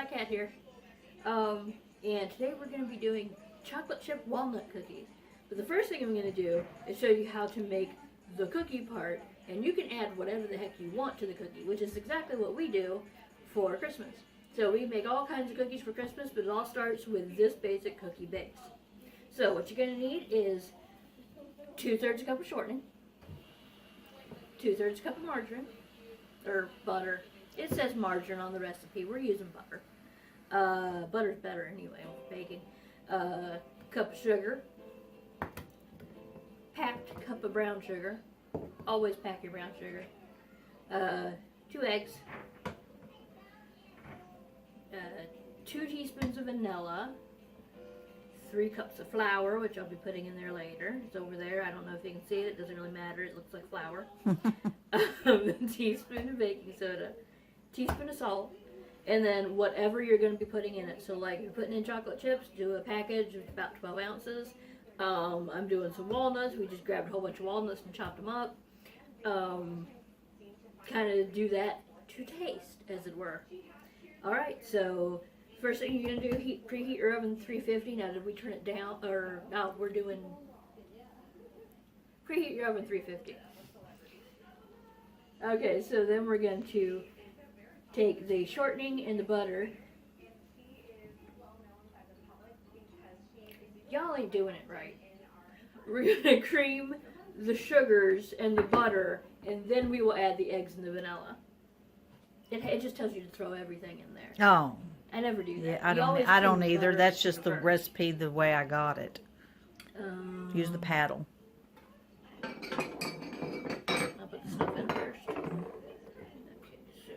cat here. And today we're going to be doing chocolate chip walnut cookies. But the first thing I'm going to do is show you how to make the cookie part, and you can add whatever the heck you want to the cookie, which is exactly what we do for Christmas. So we make all kinds of cookies for Christmas, but it all starts with this basic cookie base. So what you're going to need is 2/3 cup of shortening, 2/3 cup of margarine, or butter. It says margarine on the recipe. We're using butter. Butter's better anyway with baking. Cup of sugar. Packed cup of brown sugar. Always pack your brown sugar. 2 eggs. 2 teaspoons of vanilla. 3 cups of flour, which I'll be putting in there later. It's over there. I don't know if you can see it. It doesn't really matter. It looks like flour. A teaspoon of baking soda. Teaspoon of salt. And then whatever you're going to be putting in it. So like if you're putting in chocolate chips, do a package of about 12 ounces. I'm doing some walnuts. We just grabbed a whole bunch of walnuts and chopped them up. Kind of do that to taste, as it were. Alright, so first thing you're going to do, preheat your oven to 350. Now did we turn it down? Or no, we're doing preheat your oven 350. Okay, so then we're going to take the shortening and the butter. Y'all ain't doing it right. We're going to cream the sugars and the butter, and then we will add the eggs and the vanilla. It just tells you to throw everything in there. Oh. I never do that. Yeah, I don't either. That's just the recipe the way I got it. Use the paddle. I'll put the stuff in first. Okay, so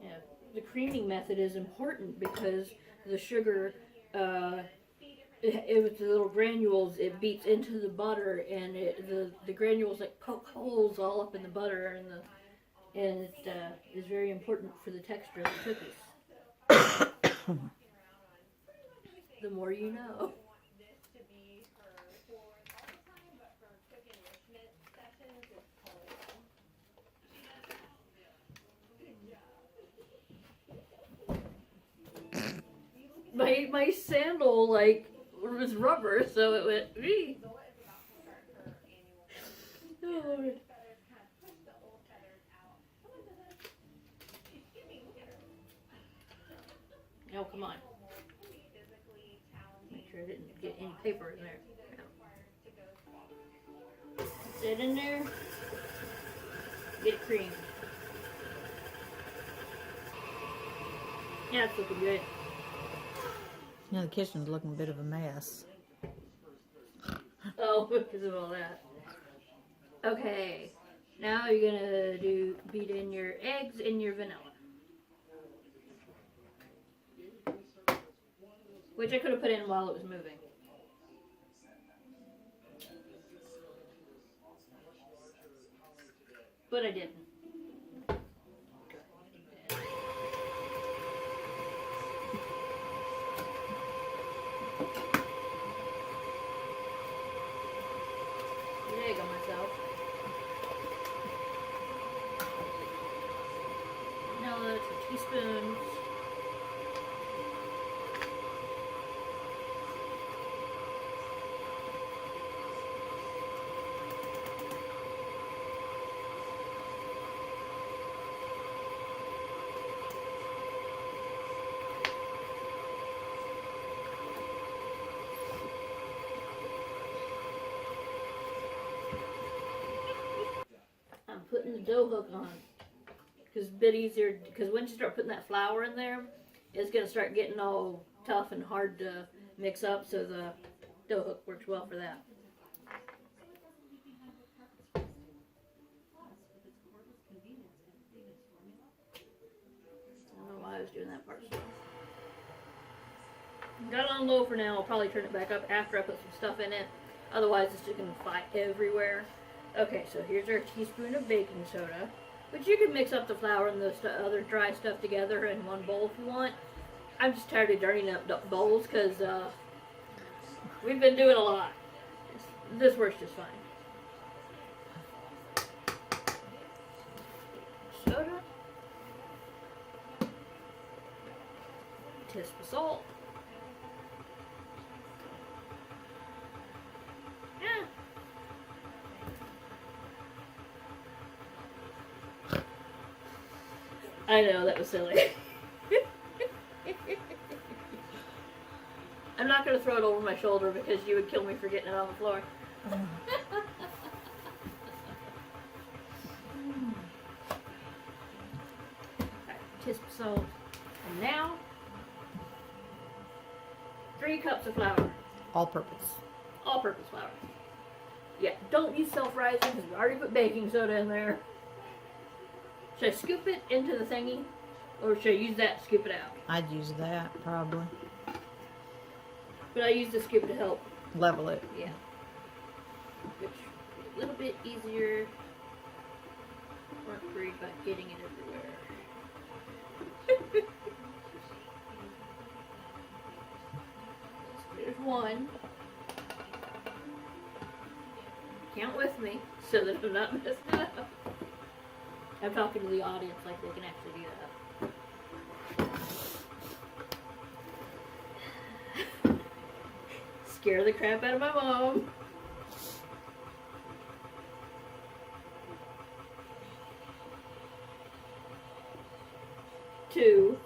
yeah, the creaming method is important because the sugar, with the little granules, it beats into the butter, and the granules like poke holes all up in the butter, and it is very important for the texture of the cookies. The more you know. My sandal was rubber, so it went. Oh Lord. Oh, come on. Make sure I didn't get any paper in there. No. Sit in there. Get it creamed. Yeah, it's looking good. You know, the kitchen's looking a bit of a mess. Oh, because of all that. Okay. Now you're going to beat in your eggs and your vanilla. Which I could have put in while it was moving. But I didn't. There you go, myself. Now that's 2 teaspoons. Putting the dough hook on because it's a bit easier, because once you start putting that flour in there, it's going to start getting all tough and hard to mix up, so the dough hook works well for that. I don't know why I was doing that part. Got it on low for now. I'll probably turn it back up after I put some stuff in it. Otherwise, it's just going to fly everywhere. Okay, so here's our teaspoon of baking soda, which you can mix up the flour and the other dry stuff together in one bowl if you want. I'm just tired of dirtying up bowls because we've been doing a lot. This works just fine. Soda. teaspoon of salt. Yeah. I know, that was silly. I'm not going to throw it over my shoulder because you would kill me for getting it on the floor. Teaspoon of salt. And now, 3 cups of flour. All-purpose. All-purpose flour. Yeah, don't use self-rising because we already put baking soda in there. Should I scoop it into the thingy? Or should I use that to scoop it out? I'd use that, probably. But I use the scoop to help. Level it. Yeah. Which is a little bit easier. Weren't worried about getting it everywhere. There's one. Count with me so that I'm not messing it up. I'm talking to the audience like they can actually do that. Scare the crap out of my mom. Two.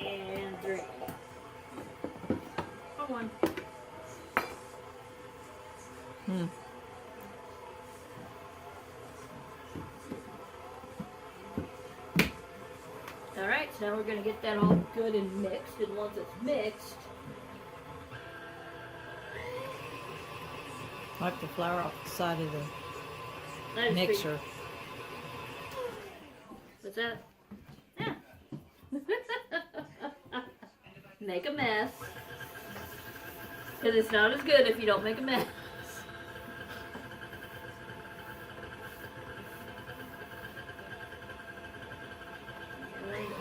And 3. Come on. Alright, so now we're going to get that all good and mixed. And once it's mixed, Wipe the flour off the side of the that is mixer. What's that? Yeah. Make a mess. Because it's not as good if you don't make a mess.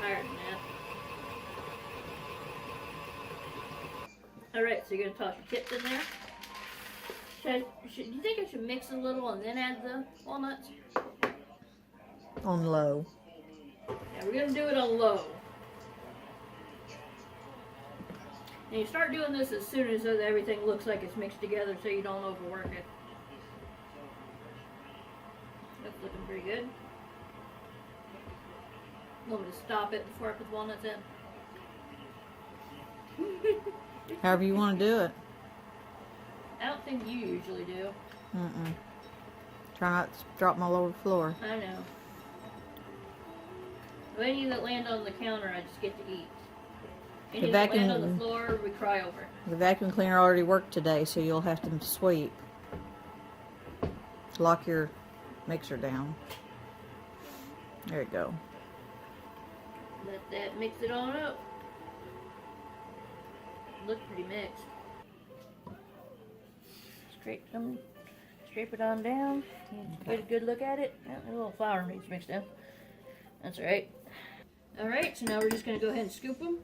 Higher than that. Alright, so you're going to toss your chips in there. Do you think I should mix a little and then add the walnuts? On low. Yeah, we're going to do it on low. And you start doing this as soon as everything looks like it's mixed together so you don't overwork it. That's looking pretty good. Want me to stop it before I put the walnuts in? However you want to do it. I don't think you usually do. Try not to drop my lower floor. I know. Any that land on the counter, I just get to eat. Any that land on the floor, we cry over. The vacuum cleaner already worked today, so you'll have to sweep. Lock your mixer down. There you go. Let that mix it on up. Look pretty mixed. Scrape it on down. Get a good look at it. Yeah, a little flour needs mixed in. That's right. Alright, so now we're just going to go ahead and scoop them.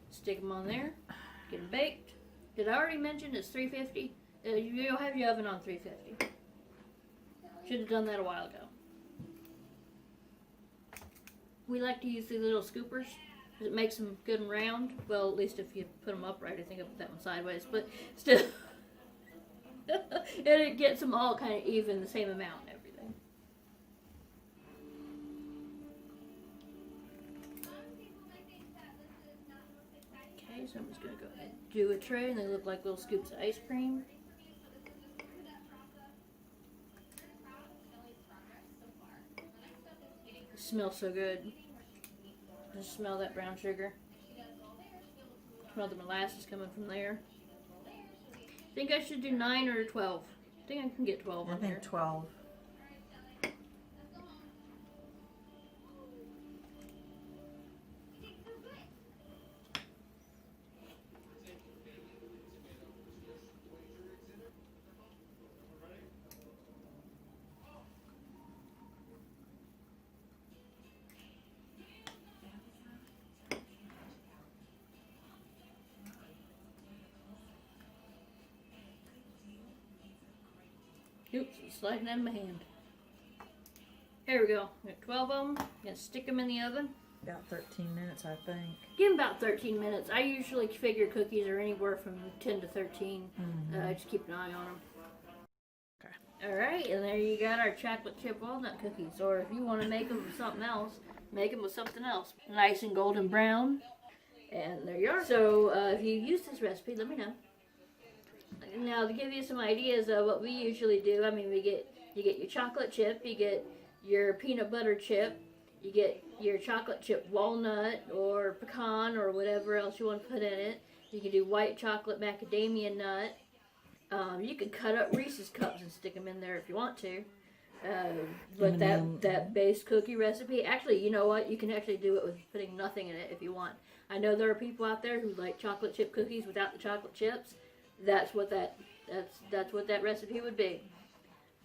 Stick them on there. Get them baked. Did I already mention it's 350? You'll have your oven on 350. Should have done that a while ago. We like to use these little scoopers. It makes them good and round. Well, at least if you put them upright. I think I put that one sideways. But still. And it gets them all kind of even, the same amount and everything. Okay, so I'm just going to go ahead and do a tray. And they look like little scoops of ice cream. It smells so good. Just smell that brown sugar. Smell the molasses coming from there. I think I should do 9 or 12. I think I can get 12 on here. 12. Oops, it's sliding out of my hand. There we go. Got 12 of them. Gonna stick them in the oven. About 13 minutes, I think. Give them about 13 minutes. I usually figure cookies are anywhere from 10 to 13. Just keep an eye on them. Okay. Alright, and there you got our chocolate chip walnut cookies. Or if you want to make them with something else, make them with something else. Nice and golden brown. And there you are. So if you use this recipe, let me know. Now to give you some ideas of what we usually do, I mean, you get your chocolate chip, you get your peanut butter chip, you get your chocolate chip walnut or pecan or whatever else you want to put in it. You can do white chocolate macadamia nut. You can cut up Reese's cups and stick them in there if you want to. But that base cookie recipe, actually, you know what? You can actually do it with putting nothing in it if you want. I know there are people out there who like chocolate chip cookies without the chocolate chips. That's what that recipe would be.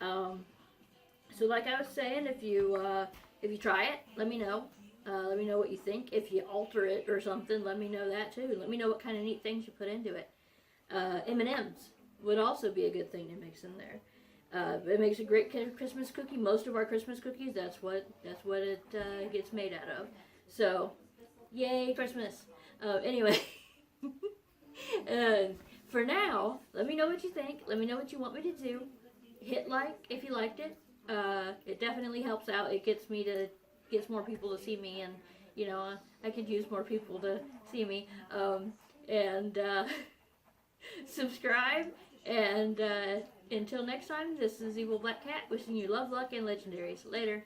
So like I was saying, if you try it, let me know. Let me know what you think. If you alter it or something, let me know that too. Let me know what kind of neat things you put into it. M&Ms would also be a good thing to mix in there. It makes a great Christmas cookie. Most of our Christmas cookies, that's what it gets made out of. So, yay Christmas! Anyway, for now, let me know what you think. Let me know what you want me to do. Hit like if you liked it. It definitely helps out. It gets more people to see me, and you know I could use more people to see me. And subscribe. And until next time, this is Evil Black Cat wishing you love, luck, and legendaries. Later.